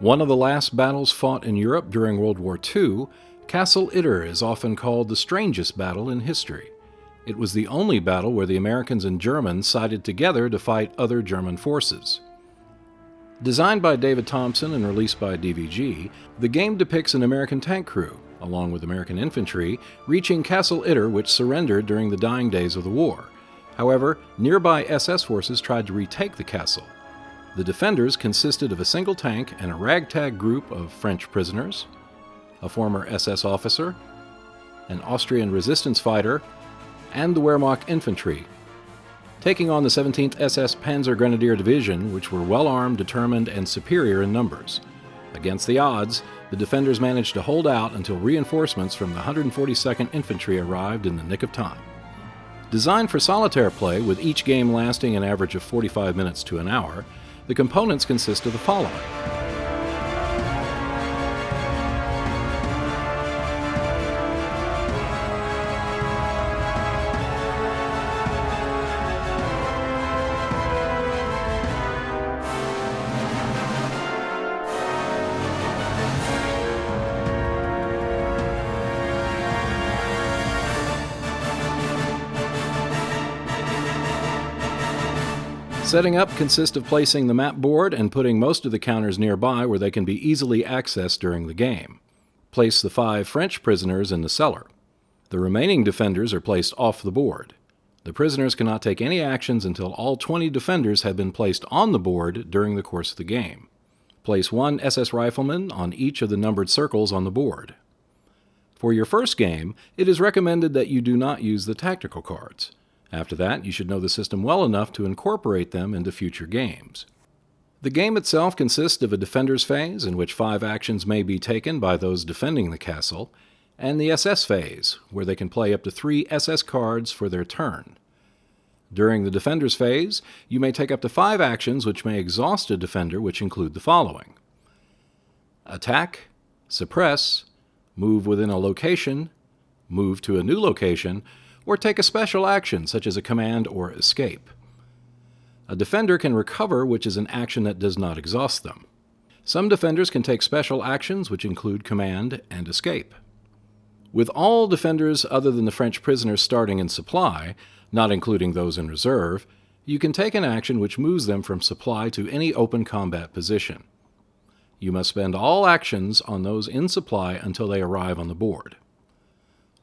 One of the last battles fought in Europe during World War II, Castle Itter is often called the strangest battle in history. It was the only battle where the Americans and Germans sided together to fight other German forces. Designed by David Thompson and released by DVG, the game depicts an American tank crew, along with American infantry, reaching Castle Itter, which surrendered during the dying days of the war. However, nearby SS forces tried to retake the castle. The defenders consisted of a single tank and a ragtag group of French prisoners, a former SS officer, an Austrian resistance fighter, and the Wehrmacht infantry, taking on the 17th SS Panzer Grenadier Division, which were well-armed, determined, and superior in numbers. Against the odds, the defenders managed to hold out until reinforcements from the 142nd Infantry arrived in the nick of time. Designed for solitaire play, with each game lasting an average of 45 minutes to an hour, the components consist of the following. Setting up consists of placing the map board and putting most of the counters nearby where they can be easily accessed during the game. Place the 5 French prisoners in the cellar. The remaining defenders are placed off the board. The prisoners cannot take any actions until all 20 defenders have been placed on the board during the course of the game. Place 1 SS rifleman on each of the numbered circles on the board. For your first game, it is recommended that you do not use the tactical cards. After that, you should know the system well enough to incorporate them into future games. The game itself consists of a defender's phase, in which 5 actions may be taken by those defending the castle, and the SS phase, where they can play up to 3 SS cards for their turn. During the defender's phase, you may take up to 5 actions which may exhaust a defender, which include the following: attack, suppress, move within a location, move to a new location, or take a special action such as a command or escape. A defender can recover, which is an action that does not exhaust them. Some defenders can take special actions which include command and escape. With all defenders other than the French prisoners starting in supply, not including those in reserve, you can take an action which moves them from supply to any open combat position. You must spend all actions on those in supply until they arrive on the board.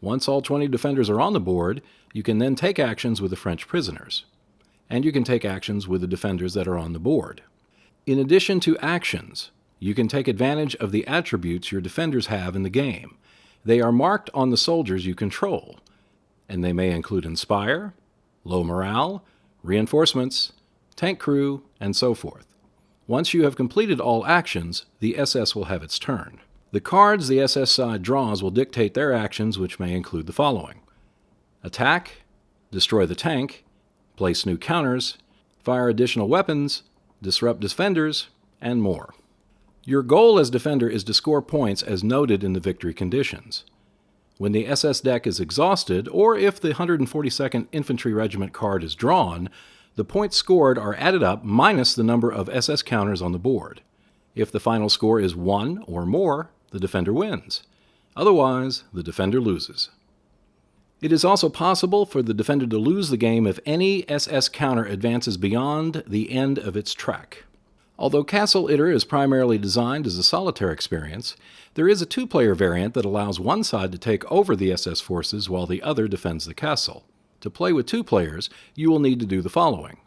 Once all 20 defenders are on the board, you can then take actions with the French prisoners. And you can take actions with the defenders that are on the board. In addition to actions, you can take advantage of the attributes your defenders have in the game. They are marked on the soldiers you control, and they may include inspire, low morale, reinforcements, tank crew, and so forth. Once you have completed all actions, the SS will have its turn. The cards the SS side draws will dictate their actions, which may include the following: attack, destroy the tank, place new counters, fire additional weapons, disrupt defenders, and more. Your goal as defender is to score points as noted in the victory conditions. When the SS deck is exhausted, or if the 142nd Infantry Regiment card is drawn, the points scored are added up minus the number of SS counters on the board. If the final score is 1 or more, the defender wins. Otherwise, the defender loses. It is also possible for the defender to lose the game if any SS counter advances beyond the end of its track. Although Castle Itter is primarily designed as a solitaire experience, there is a 2-player variant that allows one side to take over the SS forces while the other defends the castle. To play with 2 players, you will need to do the following: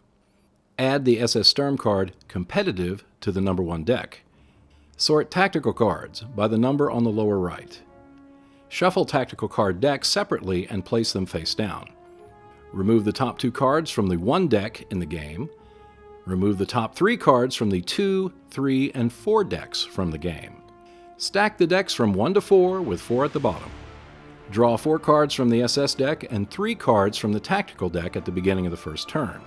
add the SS Sturm card Competitive to the number 1 deck. Sort tactical cards by the number on the lower right. Shuffle tactical card decks separately and place them face down. Remove the top 2 cards from the 1 deck in the game. Remove the top 3 cards from the 2, 3, and 4 decks from the game. Stack the decks from 1 to 4 with 4 at the bottom. Draw 4 cards from the SS deck and 3 cards from the tactical deck at the beginning of the first turn.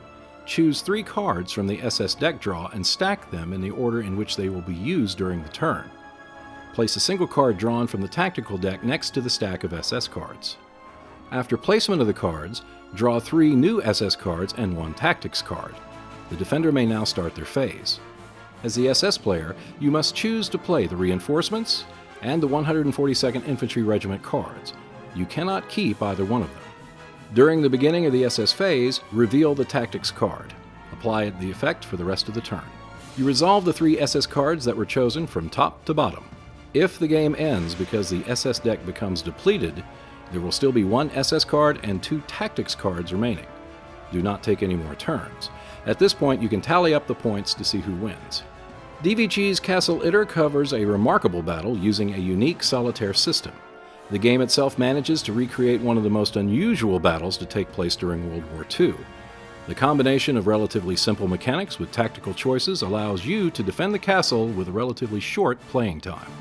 Choose 3 cards from the SS deck draw and stack them in the order in which they will be used during the turn. Place a single card drawn from the tactical deck next to the stack of SS cards. After placement of the cards, draw 3 new SS cards and 1 tactics card. The defender may now start their phase. As the SS player, you must choose to play the reinforcements and the 142nd Infantry Regiment cards. You cannot keep either one of them. During the beginning of the SS phase, reveal the Tactics card. Apply the effect for the rest of the turn. You resolve the 3 SS cards that were chosen from top to bottom. If the game ends because the SS deck becomes depleted, there will still be 1 SS card and 2 Tactics cards remaining. Do not take any more turns. At this point, you can tally up the points to see who wins. DVG's Castle Itter covers a remarkable battle using a unique solitaire system. The game itself manages to recreate one of the most unusual battles to take place during World War II. The combination of relatively simple mechanics with tactical choices allows you to defend the castle with a relatively short playing time.